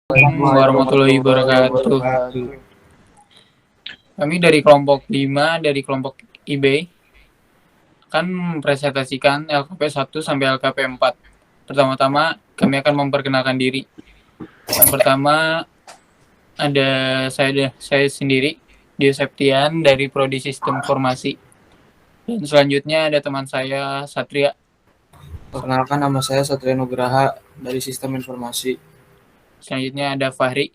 Assalamualaikum warahmatullahi wabarakatuh. Kami dari kelompok 5 dari kelompok IB akan mempresentasikan LKP 1 sampai LKP 4. Pertama-tama kami akan memperkenalkan diri. Yang pertama ada saya sendiri, Dio Septian dari Prodi Sistem Informasi. Dan selanjutnya ada teman saya Satria. Perkenalkan, nama saya Satria Nugraha dari Sistem Informasi. Selanjutnya ada Fahri.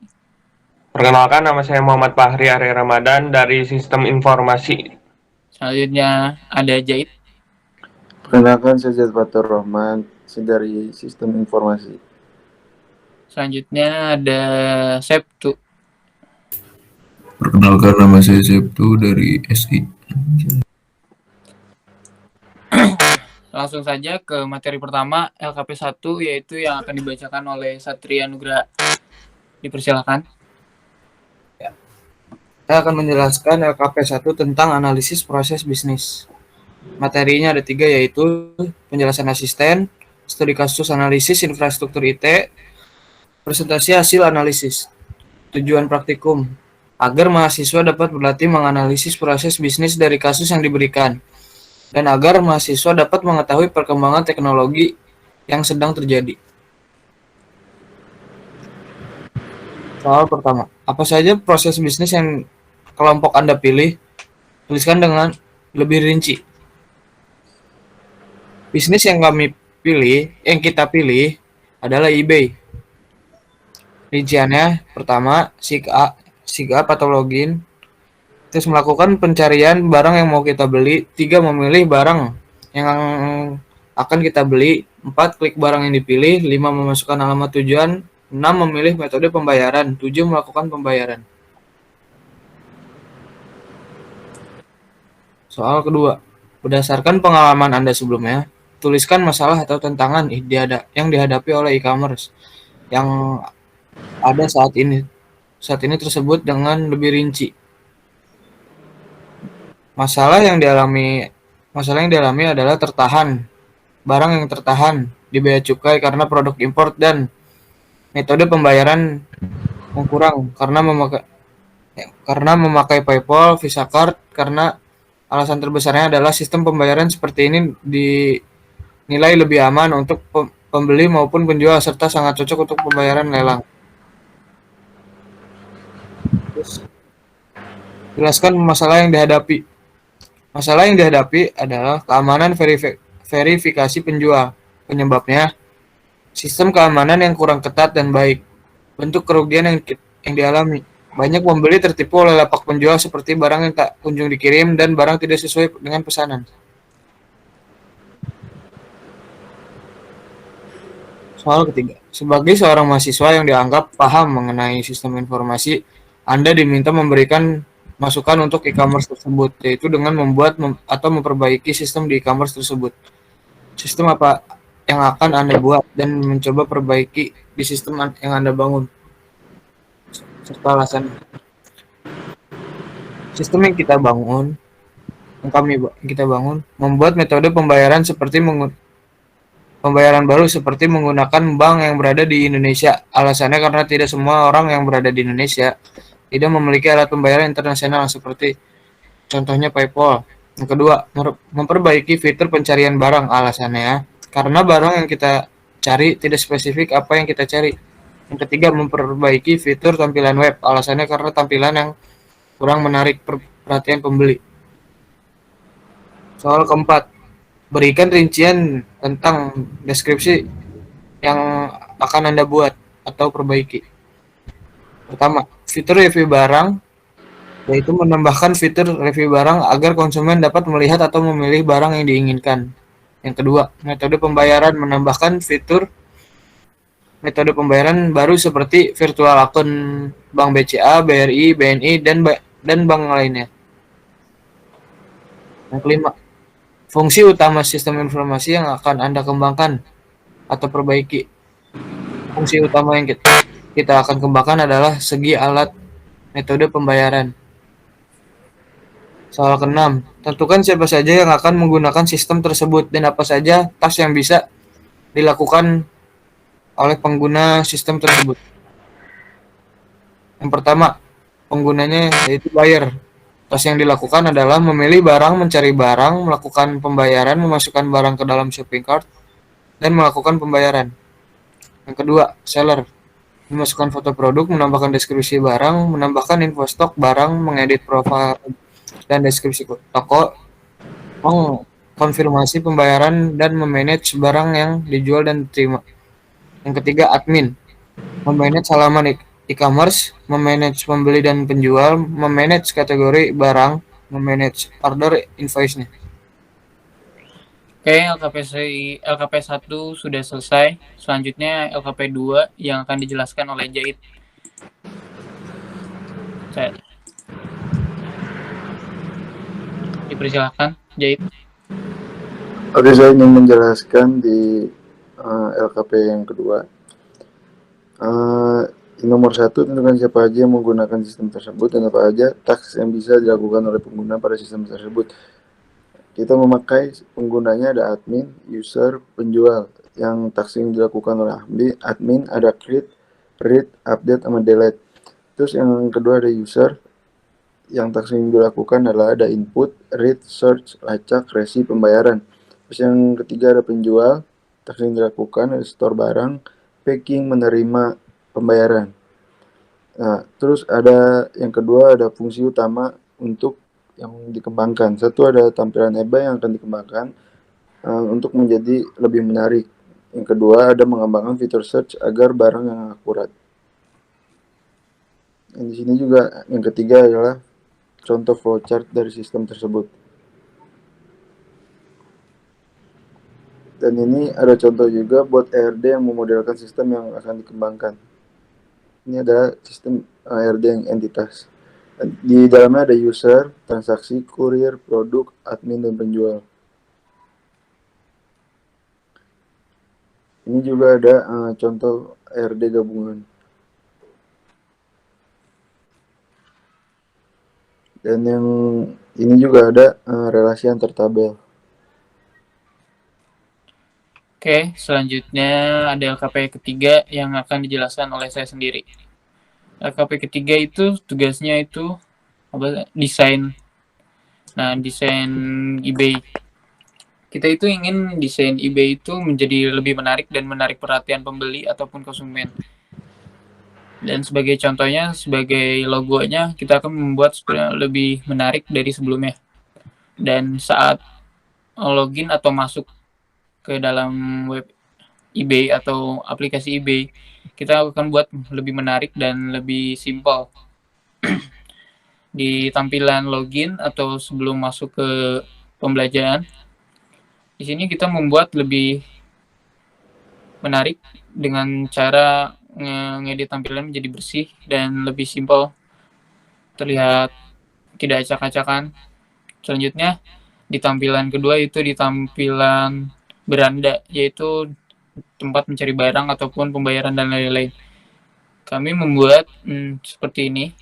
Perkenalkan, nama saya Muhammad Fahri Ari Ramadan dari Sistem Informasi. Selanjutnya ada Jait. Perkenalkan, saya Jad Fatur Rahman dari Sistem Informasi. Selanjutnya ada Septu. Perkenalkan, nama saya Septu dari SI. Langsung saja ke materi pertama, LKP 1, yaitu yang akan dibacakan oleh Satria Nugraha. Dipersilakan. Saya akan menjelaskan LKP 1 tentang analisis proses bisnis. Materinya ada 3, yaitu penjelasan asisten, studi kasus analisis infrastruktur IT, presentasi hasil analisis. Tujuan praktikum, agar mahasiswa dapat berlatih menganalisis proses bisnis dari kasus yang diberikan, dan agar mahasiswa dapat mengetahui perkembangan teknologi yang sedang terjadi. Soal pertama, apa saja proses bisnis yang kelompok Anda pilih? Tuliskan dengan lebih rinci. Bisnis yang kita pilih adalah eBay. Rinciannya, pertama, sig up atau login. Terus melakukan pencarian barang yang mau kita beli. 3, memilih barang yang akan kita beli. 4, klik barang yang dipilih. 5, memasukkan alamat tujuan. 6, memilih metode pembayaran. 7, melakukan pembayaran. Soal kedua, berdasarkan pengalaman Anda sebelumnya, tuliskan masalah atau tantangan yang dihadapi oleh e-commerce yang ada saat ini tersebut dengan lebih rinci. Masalah yang dialami adalah barang yang tertahan di bea cukai karena produk impor, dan metode pembayaran yang kurang karena memakai PayPal, Visa Card, karena alasan terbesarnya adalah sistem pembayaran seperti ini dinilai lebih aman untuk pembeli maupun penjual, serta sangat cocok untuk pembayaran lelang. Jelaskan masalah yang dihadapi. Masalah yang dihadapi adalah keamanan verifikasi penjual. Penyebabnya, sistem keamanan yang kurang ketat dan baik. Bentuk kerugian yang dialami. Banyak pembeli tertipu oleh lapak penjual seperti barang yang tak kunjung dikirim dan barang tidak sesuai dengan pesanan. Soal ketiga, sebagai seorang mahasiswa yang dianggap paham mengenai sistem informasi, Anda diminta memberikan masukan untuk e-commerce tersebut, yaitu dengan membuat atau memperbaiki sistem di e-commerce tersebut. Sistem apa yang akan Anda buat dan mencoba perbaiki di sistem yang Anda bangun, serta alasan. Sistem yang kita bangun, membuat metode pembayaran baru seperti menggunakan bank yang berada di Indonesia. Alasannya karena tidak semua orang yang berada di Indonesia tidak memiliki alat pembayaran internasional seperti contohnya PayPal. Yang kedua, memperbaiki fitur pencarian barang. Alasannya karena barang yang kita cari tidak spesifik apa yang kita cari. Yang ketiga, memperbaiki fitur tampilan web. Alasannya karena tampilan yang kurang menarik perhatian pembeli. Soal keempat, berikan rincian tentang deskripsi yang akan Anda buat atau perbaiki. Pertama, fitur review barang, yaitu menambahkan fitur review barang agar konsumen dapat melihat atau memilih barang yang diinginkan. Yang kedua, metode pembayaran, menambahkan fitur metode pembayaran baru seperti virtual akun Bank BCA, BRI, BNI, dan bank lainnya. Yang kelima, fungsi utama sistem informasi yang akan Anda kembangkan atau perbaiki. Fungsi utama yang kita akan kembangkan adalah segi alat metode pembayaran. Soal ke-6, tentukan siapa saja yang akan menggunakan sistem tersebut dan apa saja task yang bisa dilakukan oleh pengguna sistem tersebut. Yang pertama, penggunanya yaitu buyer. Tes yang dilakukan adalah memilih barang, mencari barang, melakukan pembayaran, memasukkan barang ke dalam shopping cart, dan melakukan pembayaran. Yang kedua, seller. Memasukkan foto produk, menambahkan deskripsi barang, menambahkan info stok barang, mengedit profil dan deskripsi toko, mengkonfirmasi pembayaran, dan memanage barang yang dijual dan diterima. Yang ketiga, admin. Memanage halaman e-commerce, memanage pembeli dan penjual, memanage kategori barang, memanage order invoice-nya. Oke, LKP 1 sudah selesai. Selanjutnya LKP 2 yang akan dijelaskan oleh Jait. Saya dipersilakan, Jait. Oke, saya ingin menjelaskan di LKP yang kedua. Nomor 1, tentukan siapa aja yang menggunakan sistem tersebut dan apa aja task yang bisa dilakukan oleh pengguna pada sistem tersebut. Kita memakai penggunanya ada admin, user, penjual. Yang task yang dilakukan oleh admin ada create, read, update, sama delete. Terus yang kedua ada user. Yang task yang dilakukan adalah ada input, read, search, lacak, resi, pembayaran. Terus yang ketiga ada penjual. Task yang dilakukan ada store barang, packing, menerima, pembayaran. Nah, terus ada yang kedua ada fungsi utama untuk yang dikembangkan. Satu ada tampilan eBay yang akan dikembangkan untuk menjadi lebih menarik. Yang kedua ada mengembangkan fitur search agar barang yang akurat. Yang di sini juga yang ketiga adalah contoh flowchart dari sistem tersebut. Dan ini ada contoh juga buat ERD yang memodelkan sistem yang akan dikembangkan. Ini adalah sistem ERD yang entitas. Di dalamnya ada user, transaksi, kurir, produk, admin, dan penjual. Ini juga ada contoh ERD gabungan. Dan yang ini juga ada relasi antar tabel. Oke, selanjutnya ada LKP ketiga yang akan dijelaskan oleh saya sendiri. LKP ketiga itu tugasnya itu desain. Nah, desain eBay. Kita itu ingin desain eBay itu menjadi lebih menarik dan menarik perhatian pembeli ataupun konsumen. Dan sebagai contohnya, sebagai logonya, kita akan membuat supaya lebih menarik dari sebelumnya. Dan saat login atau masuk ke dalam web eBay atau aplikasi eBay, kita akan buat lebih menarik dan lebih simpel. Di tampilan login atau sebelum masuk ke pembelajaran, di sini kita membuat lebih menarik dengan cara ngedit tampilan menjadi bersih dan lebih simpel, terlihat tidak acak-acakan. Selanjutnya di tampilan kedua itu di tampilan beranda, yaitu tempat mencari barang ataupun pembayaran dan lain-lain. Kami membuat seperti ini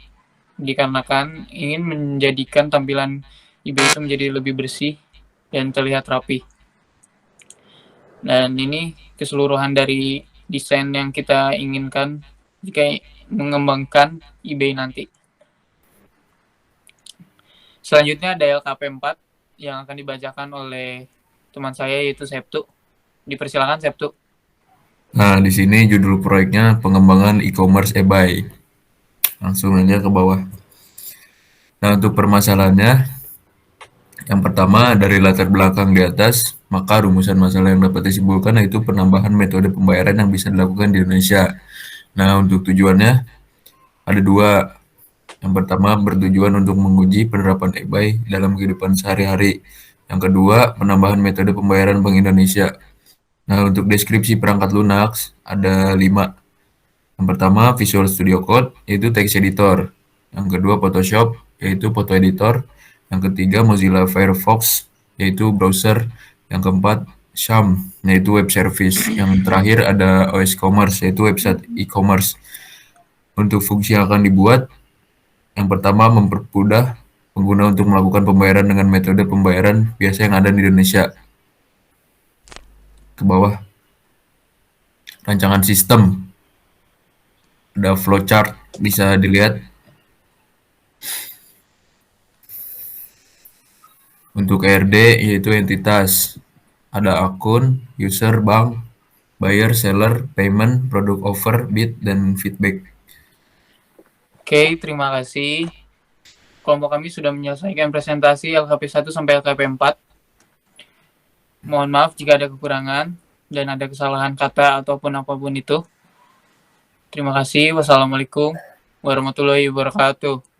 dikarenakan ingin menjadikan tampilan eBay itu menjadi lebih bersih dan terlihat rapi. Dan ini keseluruhan dari desain yang kita inginkan jika mengembangkan eBay nanti. Selanjutnya ada LKP 4 yang akan dibacakan oleh teman saya yaitu Septu. Dipersilakan Septu. Nah, di sini judul proyeknya pengembangan e-commerce eBay. Langsung aja ke bawah. Nah, untuk permasalahannya, yang pertama dari latar belakang di atas, maka rumusan masalah yang dapat disimpulkan yaitu penambahan metode pembayaran yang bisa dilakukan di Indonesia. Nah, untuk tujuannya ada dua. Yang pertama bertujuan untuk menguji penerapan eBay dalam kehidupan sehari-hari. Yang kedua, penambahan metode pembayaran Bank Indonesia. Nah, untuk deskripsi perangkat lunak ada 5. Yang pertama, Visual Studio Code, yaitu text editor. Yang kedua, Photoshop, yaitu foto editor. Yang ketiga, Mozilla Firefox, yaitu browser. Yang keempat, SAM, yaitu web service. Yang terakhir ada OS Commerce, yaitu website e-commerce. Untuk fungsi yang akan dibuat, yang pertama, mempermudah pengguna untuk melakukan pembayaran dengan metode pembayaran biasa yang ada di Indonesia. Ke bawah. Rancangan sistem. Ada flowchart. bisa dilihat untuk ERD yaitu entitas, ada akun, user, bank, buyer, seller, payment, product offer, bid, dan feedback. Oke, terima kasih. Kelompok kami sudah menyelesaikan presentasi LKP 1 sampai LKP 4. Mohon maaf jika ada kekurangan dan ada kesalahan kata ataupun apapun itu. Terima kasih. Wassalamualaikum warahmatullahi wabarakatuh.